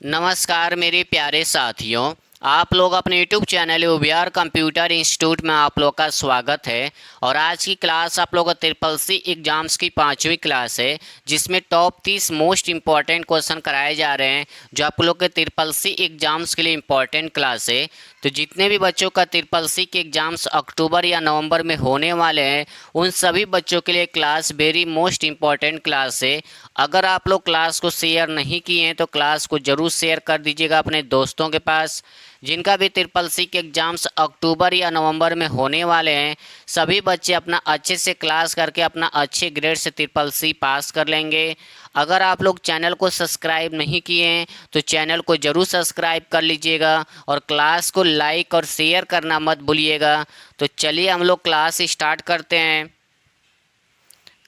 नमस्कार मेरे प्यारे साथियों। आप लोग अपने YouTube चैनल उबियार कंप्यूटर इंस्टीट्यूट में आप लोग का स्वागत है। और आज की क्लास आप लोग का ट्रिपल सी एग्ज़ाम्स की 5वीं क्लास है, जिसमें टॉप 30 मोस्ट इम्पॉर्टेंट क्वेश्चन कराए जा रहे हैं, जो आप लोग के ट्रिपल सी एग्ज़ाम्स के लिए इम्पॉर्टेंट क्लास है। तो जितने भी बच्चों का ट्रिपल सी के एग्ज़ाम्स अक्टूबर या नवंबर में होने वाले हैं, उन सभी बच्चों के लिए class very most important class है। अगर आप लोग क्लास को शेयर नहीं किए हैं तो क्लास को ज़रूर शेयर कर दीजिएगा अपने दोस्तों के पास। जिनका भी ट्रिपल सी के एग्ज़ाम्स अक्टूबर या नवंबर में होने वाले हैं, सभी बच्चे अपना अच्छे से क्लास करके अपना अच्छे ग्रेड से ट्रिपल सी पास कर लेंगे। अगर आप लोग चैनल को सब्सक्राइब नहीं किए हैं तो चैनल को ज़रूर सब्सक्राइब कर लीजिएगा और क्लास को लाइक और शेयर करना मत भूलिएगा। तो चलिए हम लोग क्लास स्टार्ट करते हैं।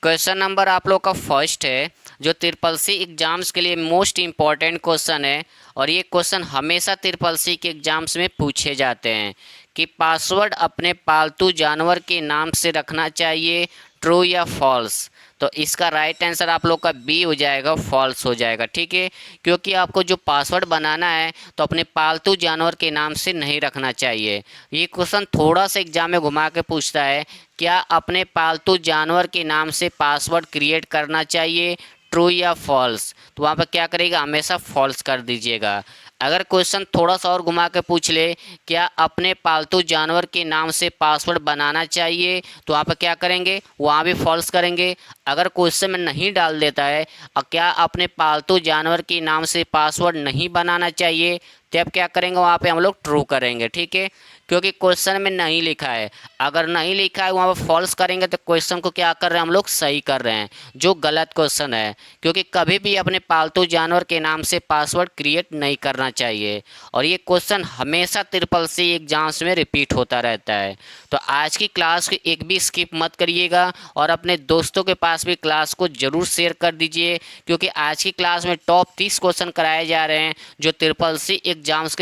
क्वेश्चन नंबर आप लोग का फर्स्ट है, जो ट्रिपल सी एग्ज़ाम्स के लिए मोस्ट इम्पॉर्टेंट क्वेश्चन है, और ये क्वेश्चन हमेशा ट्रिपल सी के एग्ज़ाम्स में पूछे जाते हैं कि पासवर्ड अपने पालतू जानवर के नाम से रखना चाहिए, ट्रू या फॉल्स। तो इसका राइट आंसर आप लोग का बी हो जाएगा, फॉल्स हो जाएगा। ठीक है, क्योंकि आपको जो पासवर्ड बनाना है तो अपने पालतू जानवर के नाम से नहीं रखना चाहिए। ये क्वेश्चन थोड़ा सा एग्जाम में घुमा के पूछता है, क्या अपने पालतू जानवर के नाम से पासवर्ड क्रिएट करना चाहिए, ट्रू या फॉल्स। तो वहाँ पर क्या करेगा, हमेशा फॉल्स कर दीजिएगा। अगर क्वेश्चन थोड़ा सा और घुमा के पूछ ले, क्या अपने पालतू जानवर के नाम से पासवर्ड बनाना चाहिए, तो वहाँ पर क्या करेंगे, वहाँ भी फॉल्स करेंगे। अगर क्वेश्चन में नहीं डाल देता है और क्या अपने पालतू जानवर के नाम से पासवर्ड नहीं बनाना चाहिए, तब क्या करेंगे, वहाँ पे हम लोग ट्रू करेंगे। ठीक है, क्योंकि क्वेश्चन में नहीं लिखा है। अगर नहीं लिखा है वहाँ पर फॉल्स करेंगे तो क्वेश्चन को क्या कर रहे हैं, हम लोग सही कर रहे हैं, जो गलत क्वेश्चन है। क्योंकि कभी भी अपने पालतू जानवर के नाम से पासवर्ड क्रिएट नहीं करना चाहिए। और ये क्वेश्चन हमेशा ट्रिपल सी एग्जाम्स में रिपीट होता रहता है। तो आज की क्लास को एक भी स्किप मत करिएगा और अपने दोस्तों के पास भी क्लास को ज़रूर शेयर कर दीजिए, क्योंकि आज की क्लास में टॉप 30 क्वेश्चन कराए जा रहे हैं, जो ट्रिपल सी एग्जाम्स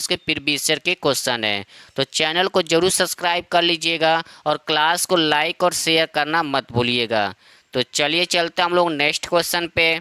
के प्रीवियस ईयर के क्वेश्चन है। तो चैनल को जरूर सब्सक्राइब कर लीजिएगा और क्लास को लाइक और शेयर करना मत भूलिएगा। तो चलिए चलते हम लोग नेक्स्ट क्वेश्चन पे।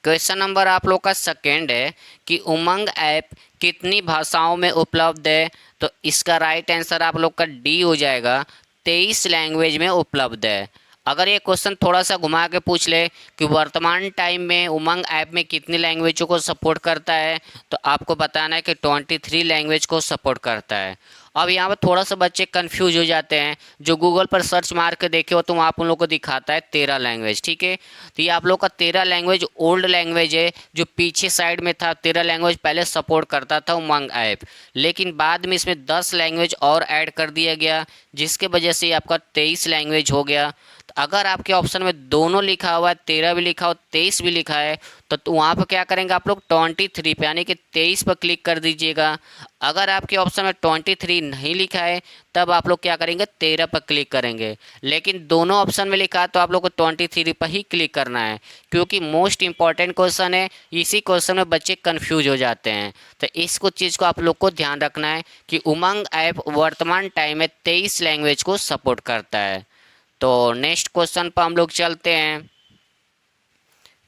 क्वेश्चन नंबर आप लोग का सेकेंड है कि उमंग ऐप कितनी भाषाओं में उपलब्ध है। तो इसका राइट आंसर आप लोग का डी हो जाएगा, 23 लैंग्वेज में उपलब्ध है। अगर ये क्वेश्चन थोड़ा सा घुमा के पूछ ले कि वर्तमान टाइम में उमंग ऐप में कितनी लैंग्वेजों को सपोर्ट करता है, तो आपको बताना है कि 23 लैंग्वेज को सपोर्ट करता है। अब यहाँ पर थोड़ा सा बच्चे कंफ्यूज हो जाते हैं, जो गूगल पर सर्च मार के देखे हो तो आप उन लोगों को दिखाता है 13 लैंग्वेज। ठीक है, तो ये आप लोग का 13 लैंग्वेज ओल्ड लैंग्वेज है, जो पीछे साइड में था। 13 लैंग्वेज पहले सपोर्ट करता था उमंग ऐप, लेकिन बाद में इसमें 10 लैंग्वेज और ऐड कर दिया गया, जिसके वजह से आपका 23 लैंग्वेज हो गया। तो अगर आपके ऑप्शन में दोनों लिखा हुआ है, 13 भी लिखा हो 23 भी लिखा है, तो वहाँ पर क्या करेंगे आप लोग 23 पे यानी कि 23 पर क्लिक कर दीजिएगा। अगर आपके ऑप्शन में 23 नहीं लिखा है, तब आप लोग क्या करेंगे, 13 पर क्लिक करेंगे। लेकिन दोनों ऑप्शन में लिखा है तो आप लोग को 23 पर ही क्लिक करना है, क्योंकि मोस्ट इंपॉर्टेंट क्वेश्चन है। इसी क्वेश्चन में बच्चे कंफ्यूज हो जाते हैं। तो इसको चीज़ को आप लोग को ध्यान रखना है कि उमंग ऐप वर्तमान टाइम में 23 लैंग्वेज को सपोर्ट करता है। तो नेक्स्ट क्वेश्चन पर हम लोग चलते हैं।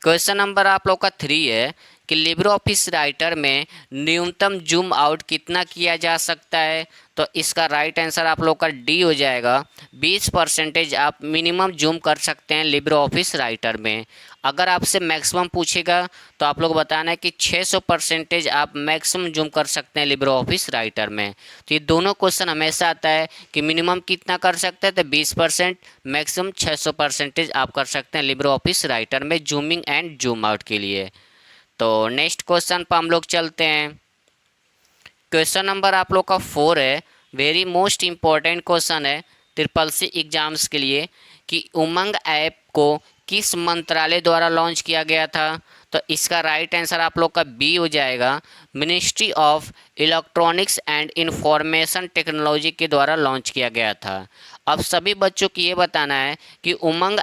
क्वेश्चन नंबर आप लोग का 3 है कि लिब्रे ऑफिस राइटर में न्यूनतम जूम आउट कितना किया जा सकता है। तो इसका राइट आंसर आप लोग का डी हो जाएगा, 20% आप मिनिमम जूम कर सकते हैं लिब्रे ऑफिस राइटर में। अगर आपसे मैक्सिमम पूछेगा तो आप लोग बताना है कि 600% आप मैक्सिमम जूम कर सकते हैं लिब्रे ऑफिस राइटर में। तो ये दोनों क्वेश्चन हमेशा आता है कि मिनिमम कितना कर सकते हैं, तो 20%, मैक्सिमम 600% आप कर सकते हैं लिब्रे ऑफिस राइटर में जूमिंग एंड जूम आउट के लिए। तो नेक्स्ट क्वेश्चन पर हम लोग चलते हैं। क्वेश्चन नंबर आप लोग का 4 है, वेरी मोस्ट इम्पॉर्टेंट क्वेश्चन है ट्रिपल सी एग्जाम्स के लिए, कि उमंग ऐप को किस मंत्रालय द्वारा लॉन्च किया गया था। तो इसका राइट आंसर आप लोग का बी हो जाएगा, ministry of electronics and information technology के द्वारा लॉन्च किया गया था। अब सभी बच्चों को ये बताना है कि उमंग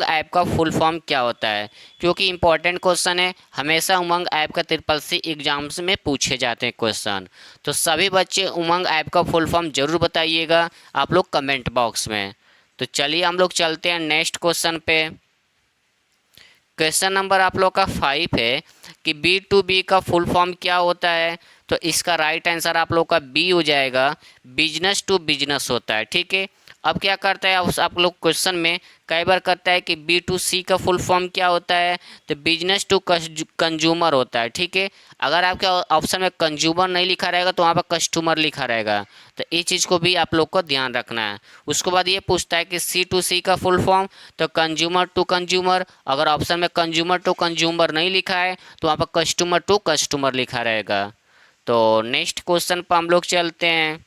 ऐप का फुल फॉर्म क्या होता है, क्योंकि इंपॉर्टेंट क्वेश्चन है, हमेशा उमंग ऐप का ट्रिपल सी एग्जाम्स में पूछे जाते हैं क्वेश्चन। तो सभी बच्चे उमंग ऐप का फुल फॉर्म जरूर बताइएगा आप लोग कमेंट बॉक्स में। तो चलिए हम लोग चलते हैं नेक्स्ट क्वेश्चन पे। क्वेश्चन नंबर आप लोग का 5 है कि B2B का फुल फॉर्म क्या होता है। तो इसका राइट आंसर आप लोग का बी हो जाएगा, बिजनेस टू बिजनेस होता है। ठीक है, अब क्या करता है आप लोग क्वेश्चन में कई बार करता है कि B2C का फुल फॉर्म क्या होता है, तो बिजनेस टू कंज्यूमर होता है। ठीक है, अगर आपके ऑप्शन में कंज्यूमर नहीं लिखा रहेगा तो वहाँ पर कस्टमर लिखा रहेगा, तो इस चीज़ को भी आप लोग को ध्यान रखना है। उसके बाद ये पूछता है कि C2C का फुल फॉर्म, तो कंज्यूमर टू कंज्यूमर। अगर ऑप्शन में कंज्यूमर टू कंज्यूमर नहीं लिखा है तो वहाँ पर कस्टमर टू कस्टमर लिखा रहेगा। तो नेक्स्ट क्वेश्चन पर हम लोग चलते हैं।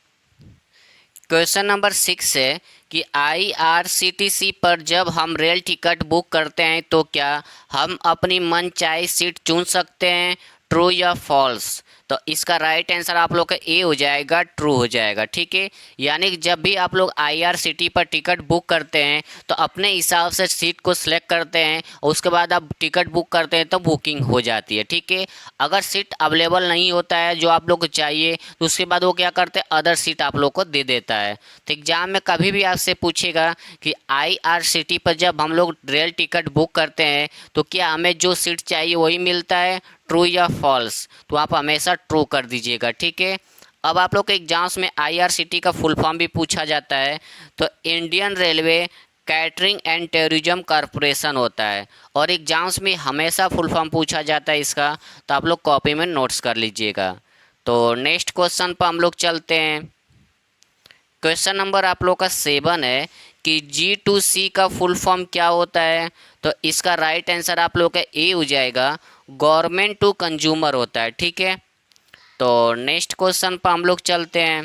क्वेश्चन नंबर 6 है कि IRCTC पर जब हम रेल टिकट बुक करते हैं तो क्या हम अपनी मनचाही सीट चुन सकते हैं, ट्रू या फॉल्स। तो इसका राइट आंसर आप लोग का ए हो जाएगा, ट्रू हो जाएगा। ठीक है, यानी कि जब भी आप लोग IRCTC पर टिकट बुक करते हैं तो अपने हिसाब से सीट को सिलेक्ट करते हैं और उसके बाद आप टिकट बुक करते हैं तो बुकिंग हो जाती है। ठीक है, अगर सीट अवेलेबल नहीं होता है जो आप लोग को चाहिए तो उसके बाद वो क्या करते हैं, अदर सीट आप लोग को दे देता है। तो एग्जाम में कभी भी आपसे पूछेगा कि IRCTC पर जब हम लोग रेल टिकट बुक करते हैं तो क्या हमें जो सीट चाहिए वही मिलता है, ट्रू या फॉल्स। तो आप हमेशा ट्रू कर दीजिएगा। ठीक है, अब आप लोग के एग्जाम्स में IRCTC का फुल फॉर्म भी पूछा जाता है, तो Indian railway catering and tourism corporation होता है, और एग्जाम्स में हमेशा फुल फॉर्म पूछा जाता है इसका, तो आप लोग कॉपी में नोट्स कर लीजिएगा। तो नेक्स्ट क्वेश्चन पर हम लोग चलते हैं। क्वेश्चन नंबर आप लोग का 7 है कि G2C का फुल फॉर्म क्या होता है। तो इसका राइट आंसर आप लोग का ए हो जाएगा, गवर्नमेंट टू कंज्यूमर होता है। ठीक है, तो नेक्स्ट क्वेश्चन पर हम लोग चलते हैं।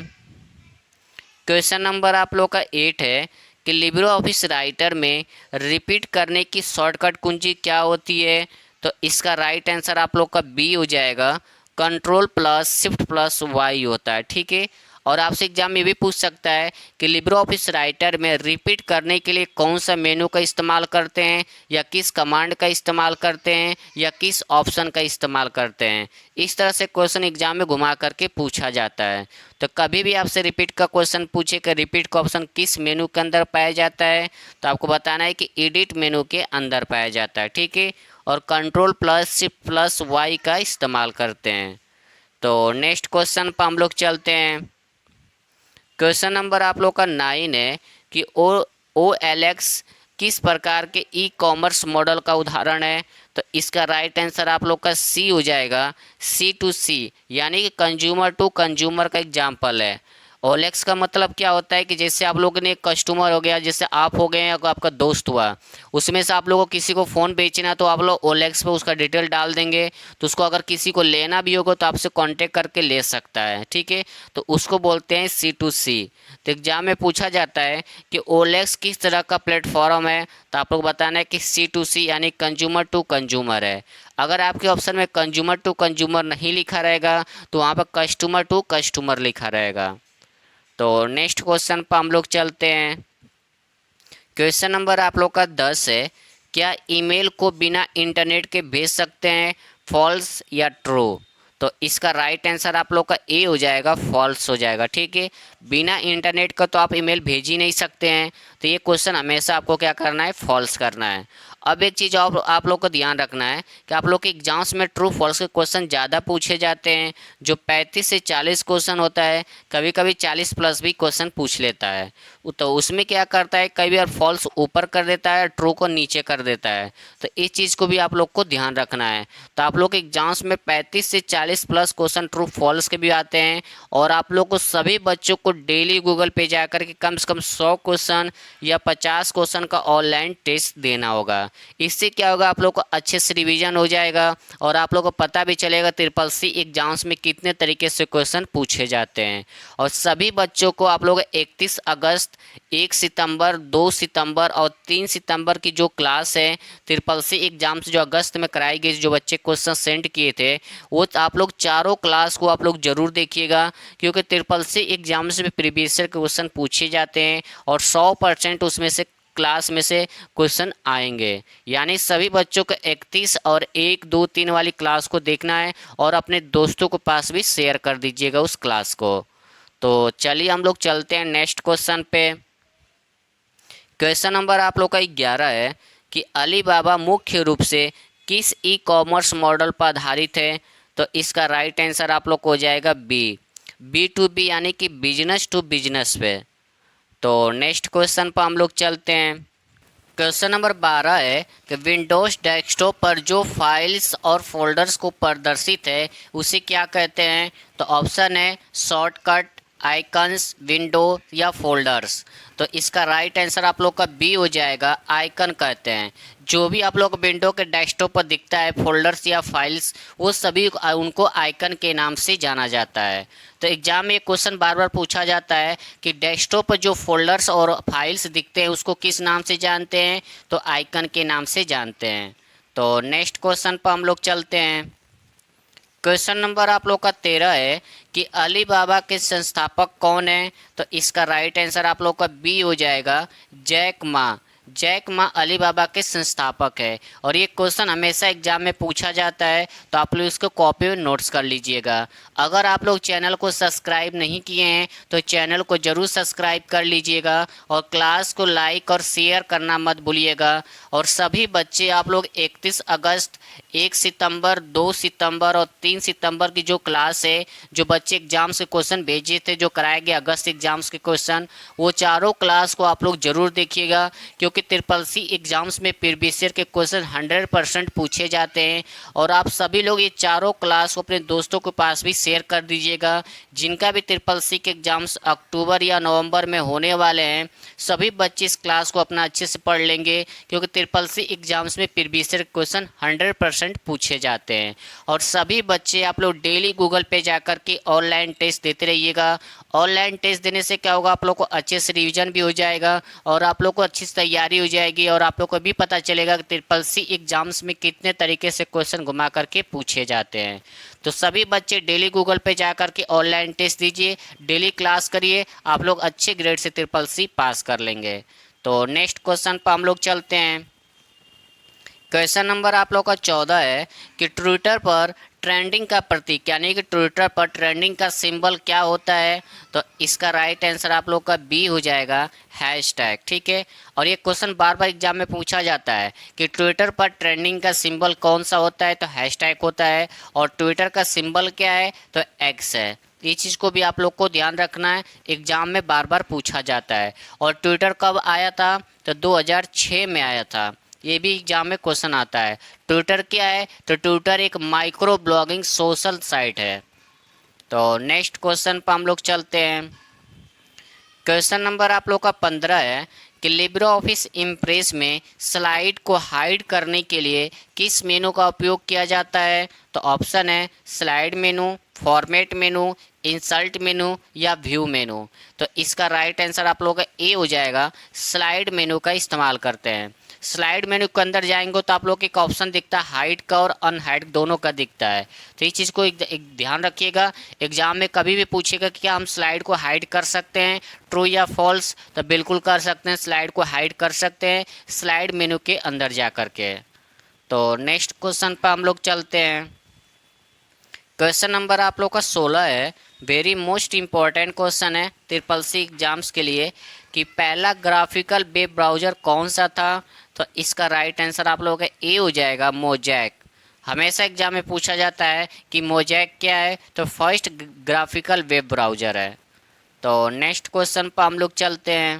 क्वेश्चन नंबर आप लोग का 8 है कि लिब्रे ऑफिस राइटर में रिपीट करने की शॉर्टकट कुंजी क्या होती है। तो इसका राइट आंसर आप लोग का बी हो जाएगा, control plus shift plus Y होता है। ठीक है, और आपसे एग्जाम में भी पूछ सकता है कि लिब्रे ऑफिस राइटर में रिपीट करने के लिए कौन सा मेनू का इस्तेमाल करते हैं, या किस कमांड का इस्तेमाल करते हैं, या किस ऑप्शन का इस्तेमाल करते हैं। इस तरह से क्वेश्चन एग्जाम में घुमा करके पूछा जाता है। तो कभी भी आपसे रिपीट का क्वेश्चन पूछे कि रिपीट का ऑप्शन किस मेनू के अंदर पाया जाता है, तो आपको बताना है कि एडिट मेनू के अंदर पाया जाता है। ठीक है, और control plus shift plus Y का इस्तेमाल करते हैं। तो नेक्स्ट क्वेश्चन पर हम लोग चलते हैं। क्वेश्चन नंबर आप लोग का 9 है कि OLX किस प्रकार के ई कॉमर्स मॉडल का उदाहरण है। तो इसका राइट आंसर आप लोग का सी हो जाएगा, C2C, यानी कि कंज्यूमर टू कंज्यूमर का एग्जाम्पल है। OLX का मतलब क्या होता है कि जैसे आप लोगों ने कस्टमर हो गया, जैसे आप हो गए या आपका दोस्त हुआ, उसमें से आप लोगों को किसी को फ़ोन बेचना है तो आप लोग OLX पे उसका डिटेल डाल देंगे, तो उसको अगर किसी को लेना भी होगा तो आपसे कांटेक्ट करके ले सकता है। ठीक है, तो उसको बोलते हैं C2C। तो एग्जाम में पूछा जाता है कि OLX किस तरह का प्लेटफॉर्म है, तो आप लोग बताना है कि C2C यानी कंज्यूमर टू कंज्यूमर है। अगर आपके ऑप्शन में कंज्यूमर टू कंज्यूमर नहीं लिखा रहेगा तो वहाँ पर कस्टमर टू कस्टमर लिखा रहेगा। तो नेक्स्ट क्वेश्चन पर हम लोग चलते हैं। क्वेश्चन नंबर आप लोग का 10 है, क्या ईमेल को बिना इंटरनेट के भेज सकते हैं, फॉल्स या ट्रू। तो इसका राइट आंसर आप लोग का ए हो जाएगा, फॉल्स हो जाएगा। ठीक है, बिना इंटरनेट का तो आप ईमेल भेज ही नहीं सकते हैं, तो ये क्वेश्चन हमेशा आपको क्या करना है, फॉल्स करना है। अब एक चीज़ और आप लोग को ध्यान रखना है कि आप लोग के एग्जाम्स में ट्रू फॉल्स के क्वेश्चन ज़्यादा पूछे जाते हैं, जो 35 से 40 क्वेश्चन होता है, कभी कभी 40 प्लस भी क्वेश्चन पूछ लेता है। तो उसमें क्या करता है, कई बार फॉल्स ऊपर कर देता है, ट्रू को नीचे कर देता है, तो इस चीज़ को भी आप लोग को ध्यान रखना है। तो आप लोग के एग्जाम्स में 35 से 40 प्लस क्वेश्चन ट्रू फॉल्स के भी आते हैं, और आप लोग को सभी बच्चों को डेली गूगल पे जा कर के कम से कम 100 क्वेश्चन या 50 क्वेश्चन का ऑनलाइन टेस्ट देना होगा। इससे क्या होगा, आप लोग को अच्छे से रिवीजन हो जाएगा और आप लोग को पता भी चलेगा ट्रिपल सी एग्जाम्स में कितने तरीके से क्वेश्चन पूछे जाते हैं। और सभी बच्चों को आप लोग 31 अगस्त, 1 सितंबर, 2 सितंबर और 3 सितंबर की जो क्लास है ट्रिपल सी एग्जाम्स जो अगस्त में कराई गई, जो बच्चे क्वेश्चन सेंड किए थे, वो आप लोग चारों क्लास को आप लोग जरूर देखिएगा, क्योंकि ट्रिपल सी एग्जाम्स में प्रीवियस ईयर क्वेश्चन पूछे जाते हैं और 100% उसमें से क्लास में से क्वेश्चन आएंगे। यानी सभी बच्चों को 31 और 1, 2, 3 वाली क्लास को देखना है और अपने दोस्तों के पास भी शेयर कर दीजिएगा उस क्लास को। तो चलिए हम लोग चलते हैं नेक्स्ट क्वेश्चन पे। क्वेश्चन नंबर आप लोग का 11 है कि अलीबाबा मुख्य रूप से किस ई कॉमर्स मॉडल पर आधारित है? तो इसका राइट आंसर आप लोग को हो जाएगा बी टू बी यानी कि बिजनेस टू बिजनेस पे। तो नेक्स्ट क्वेश्चन पर हम लोग चलते हैं। क्वेश्चन नंबर 12 है कि विंडोज़ डेस्कटॉप पर जो फाइल्स और फोल्डर्स को प्रदर्शित है उसे क्या कहते हैं? तो ऑप्शन है शॉर्टकट, आइकन्स, विंडो या फोल्डर्स। तो इसका राइट आंसर आप लोग का बी हो जाएगा, आइकन कहते हैं। जो भी आप लोग विंडो के डेस्कटॉप पर दिखता है फोल्डर्स या फाइल्स, वो सभी उनको आइकन के नाम से जाना जाता है। तो एग्जाम में एक क्वेश्चन बार बार पूछा जाता है कि डेस्कटॉप पर जो फोल्डर्स और फाइल्स दिखते हैं उसको किस नाम से जानते हैं? तो आइकन के नाम से जानते हैं। तो नेक्स्ट क्वेश्चन पर हम लोग चलते हैं। क्वेश्चन नंबर आप लोग का 13 है कि अलीबाबा के संस्थापक कौन है? तो इसका राइट आंसर आप लोग का बी हो जाएगा, Jack Ma. Jack Ma Alibaba के संस्थापक है और ये क्वेश्चन हमेशा एग्जाम में पूछा जाता है, तो आप लोग इसको कॉपी में नोट्स कर लीजिएगा। अगर आप लोग चैनल को सब्सक्राइब नहीं किए हैं तो चैनल को ज़रूर सब्सक्राइब कर लीजिएगा और क्लास को लाइक और शेयर करना मत भूलिएगा। और सभी बच्चे आप लोग 31 अगस्त, 1 सितंबर, 2 सितंबर और 3 सितंबर की जो क्लास है, जो बच्चे एग्जाम्स के क्वेश्चन भेजे थे, जो कराए गए अगस्त एग्जाम्स के क्वेश्चन, वो चारों क्लास को आप लोग ज़रूर देखिएगा, क्योंकि ट्रिपल सी एग्जाम्स में प्रीवियस ईयर के क्वेश्चन 100% पूछे जाते हैं। और आप सभी लोग ये चारों क्लास को अपने दोस्तों के पास भी शेयर कर दीजिएगा। जिनका भी ट्रिपल सी के एग्जाम्स अक्टूबर या नवंबर में होने वाले हैं, सभी बच्चे इस क्लास को अपना अच्छे से पढ़ लेंगे, क्योंकि ट्रिपल सी एग्जाम्स में प्रीवियस ईयर क्वेश्चन 100% पूछे जाते हैं। और सभी बच्चे आप लोग डेली गूगल पे जाकर के ऑनलाइन टेस्ट देते रहिएगा। ऑनलाइन टेस्ट देने से क्या होगा, आप लोग को अच्छे से रिवीजन भी हो जाएगा और आप लोग को अच्छी से तैयारी हो जाएगी और आप लोग को भी पता चलेगा कि ट्रिपल सी एग्जाम्स में कितने तरीके से क्वेश्चन घुमा करके पूछे जाते हैं। तो सभी बच्चे डेली गूगल पे जा करके ऑनलाइन टेस्ट दीजिए, डेली क्लास करिए, आप लोग अच्छे ग्रेड से ट्रिपल सी पास कर लेंगे। तो नेक्स्ट क्वेश्चन पर हम लोग चलते हैं। क्वेश्चन नंबर आप लोग का 14 है कि ट्विटर पर ट्रेंडिंग का प्रतीक यानी कि ट्विटर पर ट्रेंडिंग का सिंबल क्या होता है? तो इसका राइट आंसर आप लोग का बी हो जाएगा, हैशटैग। ठीक है, और ये क्वेश्चन बार बार एग्जाम में पूछा जाता है कि ट्विटर पर ट्रेंडिंग का सिंबल कौन सा होता है? तो हैशटैग होता है। और ट्विटर का सिंबल क्या है? तो एक्स है। ये चीज़ को भी आप लोग को ध्यान रखना है, एग्जाम में बार बार पूछा जाता है। और ट्विटर कब आया था? तो 2006 में आया था। ये भी एग्जाम में क्वेश्चन आता है। ट्विटर क्या है? तो ट्विटर एक माइक्रो ब्लॉगिंग सोशल साइट है। तो नेक्स्ट क्वेश्चन पर हम लोग चलते हैं। क्वेश्चन नंबर आप लोग का 15 है कि लिब्रे ऑफिस इम्प्रेस में स्लाइड को हाइड करने के लिए किस मेनू का उपयोग किया जाता है? तो ऑप्शन है स्लाइड मेनू, फॉर्मेट मेनू, इंसर्ट मेनू या व्यू मेनू। तो इसका राइट आंसर आप लोग का ए हो जाएगा, स्लाइड मेनू का इस्तेमाल करते हैं। स्लाइड मेनू के अंदर जाएंगे तो आप लोग को एक ऑप्शन दिखता है हाइड का और अनहाइड दोनों का दिखता है। तो इस चीज़ को एक ध्यान रखिएगा, एग्जाम में कभी भी पूछेगा कि क्या हम स्लाइड को हाइड कर सकते हैं, ट्रू या फॉल्स? तो बिल्कुल कर सकते हैं, स्लाइड को हाइड कर सकते हैं स्लाइड मेनू के अंदर जा कर के। तो नेक्स्ट क्वेश्चन पर हम लोग चलते हैं। क्वेश्चन नंबर आप लोग का 16 है, वेरी मोस्ट इम्पॉर्टेंट क्वेश्चन है ट्रिपल सी एग्जाम्स के लिए, कि पहला ग्राफिकल वेब ब्राउज़र कौन सा था? तो इसका राइट आंसर आप लोगों का ए हो जाएगा, मोजैक। हमेशा एग्जाम में पूछा जाता है कि मोजैक क्या है? तो फर्स्ट ग्राफिकल वेब ब्राउज़र है। तो नेक्स्ट क्वेश्चन पर हम लोग चलते हैं।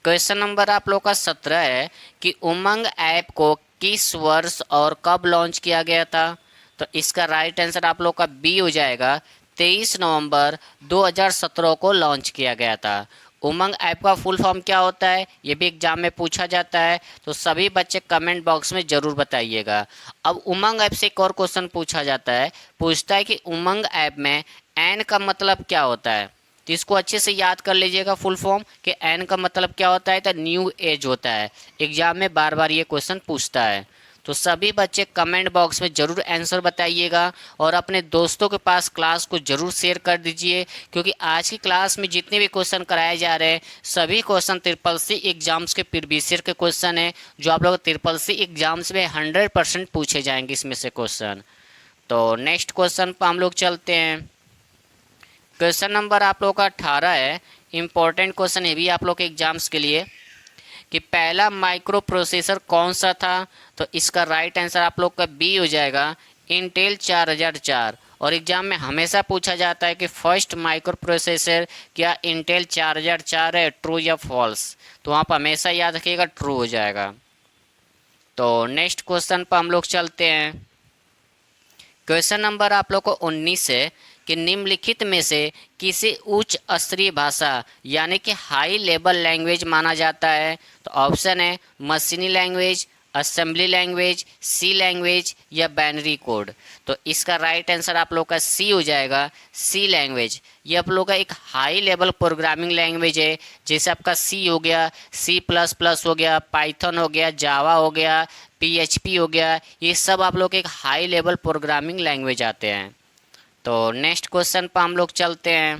क्वेश्चन नंबर आप लोग का 17 है कि उमंग ऐप को किस वर्ष और कब लॉन्च किया गया था? तो इसका राइट आंसर आप लोग का बी हो जाएगा, 23 नवंबर 2017 को लॉन्च किया गया था। उमंग ऐप का फुल फॉर्म क्या होता है, ये भी एग्जाम में पूछा जाता है, तो सभी बच्चे कमेंट बॉक्स में ज़रूर बताइएगा। अब उमंग ऐप से एक और क्वेश्चन पूछा जाता है, पूछता है कि उमंग ऐप में एन का मतलब क्या होता है? तो इसको अच्छे से याद कर लीजिएगा फुल फॉर्म, कि एन का मतलब क्या होता है? तो न्यू एज होता है। एग्जाम में बार बार ये क्वेश्चन पूछता है, तो सभी बच्चे कमेंट बॉक्स में ज़रूर आंसर बताइएगा और अपने दोस्तों के पास क्लास को ज़रूर शेयर कर दीजिए, क्योंकि आज की क्लास में जितने भी क्वेश्चन कराए जा रहे हैं सभी क्वेश्चन ट्रिपल सी एग्जाम्स के प्रीवियस ईयर के क्वेश्चन हैं, जो आप लोग ट्रिपल सी एग्जाम्स में 100% पूछे जाएंगे इसमें से क्वेश्चन। तो नेक्स्ट क्वेश्चन पर हम लोग चलते हैं। क्वेश्चन नंबर आप लोग का 18 है, इम्पोर्टेंट क्वेश्चन है भी आप लोग के एग्जाम्स के लिए, कि पहला माइक्रो प्रोसेसर कौन सा था, तो इसका राइट आंसर आप लोग का बी हो जाएगा, इंटेल 4004। और एग्जाम में हमेशा पूछा जाता है कि फर्स्ट माइक्रो प्रोसेसर क्या इंटेल 4004 है, ट्रू या फॉल्स, तो आप हमेशा याद रखिएगा ट्रू हो जाएगा। तो नेक्स्ट क्वेश्चन पर हम लोग चलते हैं। क्वेश्चन नंबर आप लोग को 19 है कि निम्नलिखित में से किसी उच्च स्तरीय भाषा यानी कि हाई लेवल लैंग्वेज माना जाता है, तो ऑप्शन है मशीनी लैंग्वेज, असेंबली लैंग्वेज, सी लैंग्वेज या बाइनरी कोड। तो इसका राइट आंसर आप लोग का सी हो जाएगा, सी लैंग्वेज। ये आप लोग का एक हाई लेवल प्रोग्रामिंग लैंग्वेज है, जैसे आपका सी हो गया, सी प्लस प्लस हो गया, पाइथन हो गया, जावा हो गया, पीएचपी हो गया, ये सब आप लोग एक हाई लेवल प्रोग्रामिंग लैंग्वेज आते हैं। तो नेक्स्ट क्वेश्चन पर हम लोग चलते हैं।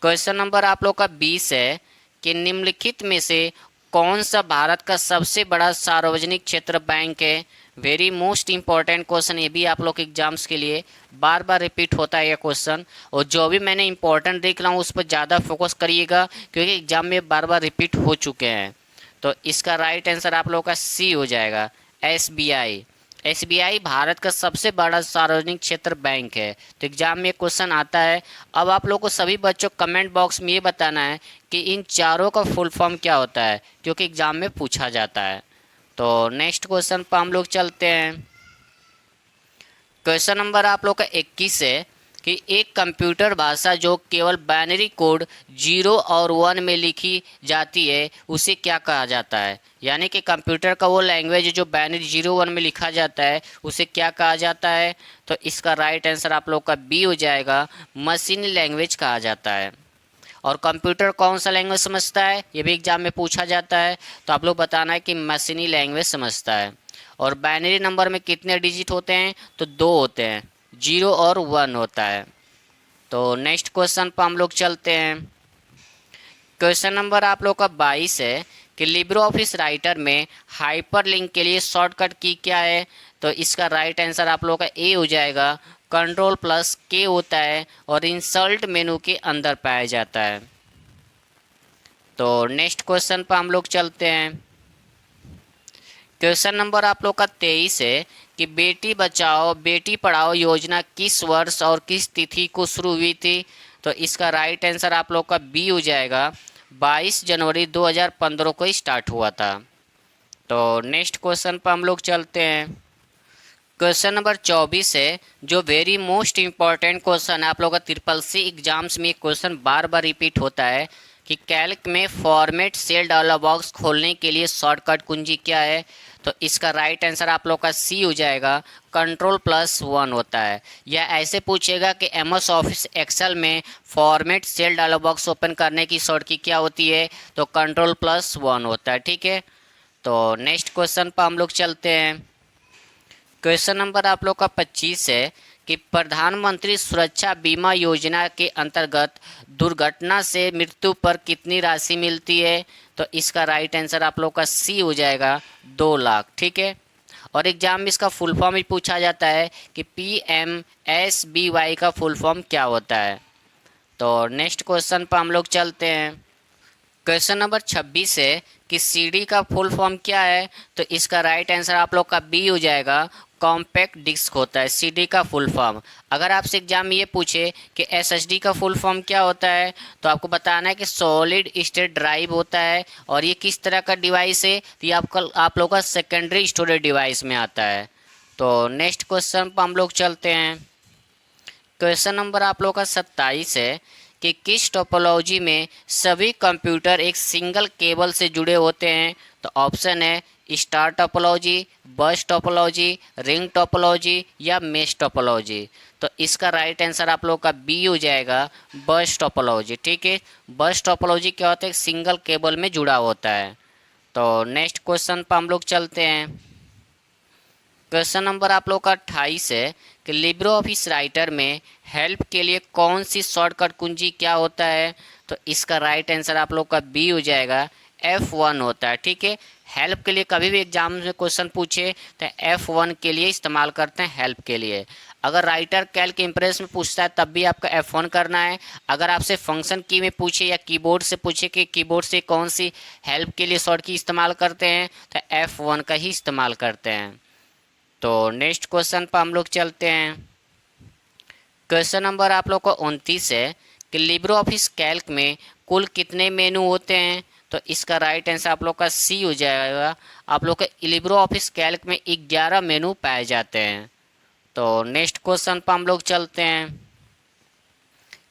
क्वेश्चन नंबर आप लोग का 20 है कि निम्नलिखित में से कौन सा भारत का सबसे बड़ा सार्वजनिक क्षेत्र बैंक है। वेरी मोस्ट इंपॉर्टेंट क्वेश्चन, ये भी आप लोग एग्जाम्स के लिए बार बार रिपीट होता है ये क्वेश्चन, और जो भी मैंने इंपॉर्टेंट देख रहा हूँ उस पर ज़्यादा फोकस करिएगा क्योंकि एग्जाम में बार बार रिपीट हो चुके हैं। तो इसका राइट आंसर आप लोग का सी हो जाएगा, एसबीआई। एसबीआई भारत का सबसे बड़ा सार्वजनिक क्षेत्र बैंक है। तो एग्जाम में क्वेश्चन आता है। अब आप लोग को सभी बच्चों कमेंट बॉक्स में ये बताना है कि इन चारों का फुल फॉर्म क्या होता है, क्योंकि एग्जाम में पूछा जाता है। तो नेक्स्ट क्वेश्चन पर हम लोग चलते हैं। क्वेश्चन नंबर आप लोग का 21 है कि एक कंप्यूटर भाषा जो केवल बाइनरी कोड 0 और 1 में लिखी जाती है उसे क्या कहा जाता है। यानी कि कंप्यूटर का वो लैंग्वेज जो बाइनरी 0 1 में लिखा जाता है उसे क्या कहा जाता है। तो इसका राइट आंसर आप लोग का बी हो जाएगा, मशीन लैंग्वेज कहा जाता है। और कंप्यूटर कौन सा लैंग्वेज समझता है, ये भी एग्जाम में पूछा जाता है, तो आप लोग बताना है कि मशीनी लैंग्वेज समझता है। और बाइनरी नंबर में कितने डिजिट होते हैं, तो 2 होते हैं, 0 और 1 होता है। तो नेक्स्ट क्वेश्चन पर हम लोग चलते हैं। क्वेश्चन नंबर आप लोग का 22 है कि लिब्रो ऑफिस राइटर में हाइपर लिंक के लिए शॉर्टकट की क्या है। तो इसका राइट आंसर आप लोग का ए हो जाएगा, कंट्रोल प्लस के होता है और इंसर्ट मेनू के अंदर पाया जाता है। तो नेक्स्ट क्वेश्चन पर हम लोग चलते हैं। क्वेश्चन नंबर आप लोग का 23 है कि बेटी बचाओ बेटी पढ़ाओ योजना किस वर्ष और किस तिथि को शुरू हुई थी। तो इसका राइट आंसर आप लोग का बी हो जाएगा, 22 जनवरी 2015 को स्टार्ट हुआ था। तो नेक्स्ट क्वेश्चन पर हम लोग चलते हैं। क्वेश्चन नंबर 24 है जो वेरी मोस्ट इम्पॉर्टेंट क्वेश्चन है, आप लोग का ट्रिपल सी एग्जाम्स में क्वेश्चन बार बार रिपीट होता है कि कैल्क में फॉर्मेट सेल डायलॉग बॉक्स खोलने के लिए शॉर्टकट कुंजी क्या है। तो इसका राइट आंसर आप लोग का सी हो जाएगा, कंट्रोल प्लस 1 होता है। या ऐसे पूछेगा कि एमएस ऑफिस एक्सेल में format cell dialog box open करने की शॉर्टकट क्या होती है, तो कंट्रोल प्लस 1 होता है। ठीक है, तो नेक्स्ट क्वेश्चन पर हम लोग चलते हैं। क्वेश्चन नंबर आप लोग का 25 है कि प्रधानमंत्री सुरक्षा बीमा योजना के अंतर्गत दुर्घटना से मृत्यु पर कितनी राशि मिलती है। तो इसका राइट आंसर आप लोग का सी हो जाएगा, 2 लाख। ठीक है, और एग्जाम में इसका फुल फॉर्म भी पूछा जाता है कि PMSBY का फुल फॉर्म क्या होता है। तो नेक्स्ट क्वेश्चन पर हम लोग चलते हैं। क्वेश्चन नंबर 26 है कि CD का फुल फॉर्म क्या है। तो इसका राइट आंसर आप लोग का बी हो जाएगा, कॉम्पैक्ट डिस्क होता है CD का फुल फॉर्म। अगर आपसे एग्जाम में ये पूछे कि SSD का फुल फॉर्म क्या होता है, तो आपको बताना है कि सॉलिड स्टेट ड्राइव होता है और ये किस तरह का डिवाइस है, तो ये आप लोग का सेकेंडरी स्टोरेज डिवाइस में आता है। तो नेक्स्ट क्वेश्चन पर हम लोग चलते हैं। क्वेश्चन नंबर आप लोग का 27 है कि किस टोपोलॉजी में सभी कंप्यूटर एक सिंगल केबल से जुड़े होते हैं। तो ऑप्शन है स्टार टोपोलॉजी, बस टोपोलॉजी, रिंग टोपोलॉजी या मेश टोपोलॉजी। तो इसका राइट आंसर आप लोग का बी हो जाएगा, बस टोपोलॉजी। ठीक है, बस टोपोलॉजी क्या होता है, एक सिंगल केबल में जुड़ा होता है। तो नेक्स्ट क्वेश्चन पर हम लोग चलते हैं। क्वेश्चन नंबर आप लोग का 28 है कि लिब्रो ऑफिस राइटर में हेल्प के लिए कौन सी शॉर्टकट कुंजी क्या होता है। तो इसका राइट आंसर आप लोग का बी हो जाएगा, F1 होता है। ठीक है, हेल्प के लिए कभी भी एग्जाम में क्वेश्चन पूछे तो F1 के लिए इस्तेमाल करते हैं, हेल्प के लिए। अगर राइटर कैल्क इम्प्रेस में पूछता है तब भी आपका F1 करना है। अगर आपसे फंक्शन की में पूछे या कीबोर्ड से पूछे कि कीबोर्ड से कौन सी हेल्प के लिए शॉर्ट की इस्तेमाल करते हैं तो F1 का ही इस्तेमाल करते हैं। तो नेक्स्ट क्वेश्चन पर हम लोग चलते हैं। क्वेश्चन नंबर आप लोग को 29 है कि लिब्रो ऑफिस कैल्क में कुल कितने मेनू होते हैं। तो इसका राइट आंसर आप लोग का सी हो जाएगा। आप लोग के लिब्रो ऑफिस कैल्क में 11 मेनू पाए जाते हैं। तो नेक्स्ट क्वेश्चन पर हम लोग चलते हैं।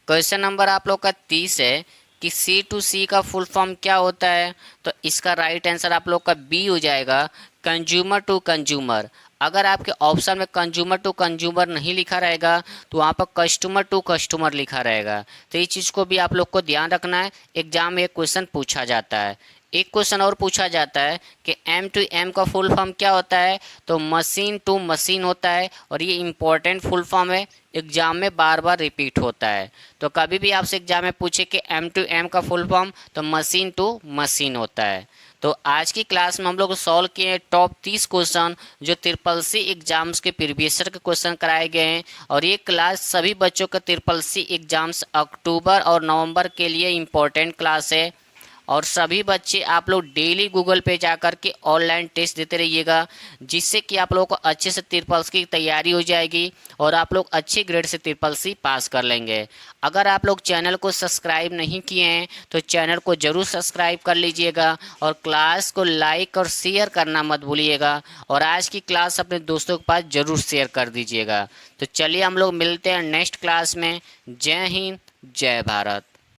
क्वेश्चन नंबर आप लोग का 30 है कि C2C का फुल फॉर्म क्या होता है। तो इसका राइट आंसर आप लोग का बी हो जाएगा, कंज्यूमर टू कंज्यूमर। अगर आपके ऑप्शन में कंज्यूमर टू कंज्यूमर नहीं लिखा रहेगा तो वहाँ पर कस्टमर टू कस्टमर लिखा रहेगा। तो इस चीज़ को भी आप लोग को ध्यान रखना है, एग्जाम में एक क्वेश्चन पूछा जाता है। एक क्वेश्चन और पूछा जाता है कि M2M का फुल फॉर्म क्या होता है। तो मशीन टू मशीन होता है और ये इम्पोर्टेंट फुल फॉर्म है, एग्जाम में बार बार रिपीट होता है। तो कभी भी आपसे एग्जाम में पूछे कि M2M का फुल फॉर्म तो मशीन टू मशीन होता है। तो आज की क्लास में हम लोग सॉल्व किए टॉप 30 क्वेश्चन जो ट्रिपल-सी एग्जाम्स के प्रीवियस ईयर के क्वेश्चन कराए गए हैं। और ये क्लास सभी बच्चों का ट्रिपल-सी एग्जाम्स अक्टूबर और नवंबर के लिए इम्पोर्टेंट क्लास है। और सभी बच्चे आप लोग डेली गूगल पे जा कर के ऑनलाइन टेस्ट देते रहिएगा, जिससे कि आप लोगों को अच्छे से ट्रिपल्स की तैयारी हो जाएगी और आप लोग अच्छे ग्रेड से ट्रिपल-सी पास कर लेंगे। अगर आप लोग चैनल को सब्सक्राइब नहीं किए हैं तो चैनल को ज़रूर सब्सक्राइब कर लीजिएगा और क्लास को लाइक और शेयर करना मत भूलिएगा। और आज की क्लास अपने दोस्तों के पास ज़रूर शेयर कर दीजिएगा। तो चलिए हम लोग मिलते हैं नेक्स्ट क्लास में। जय हिंद, जय भारत।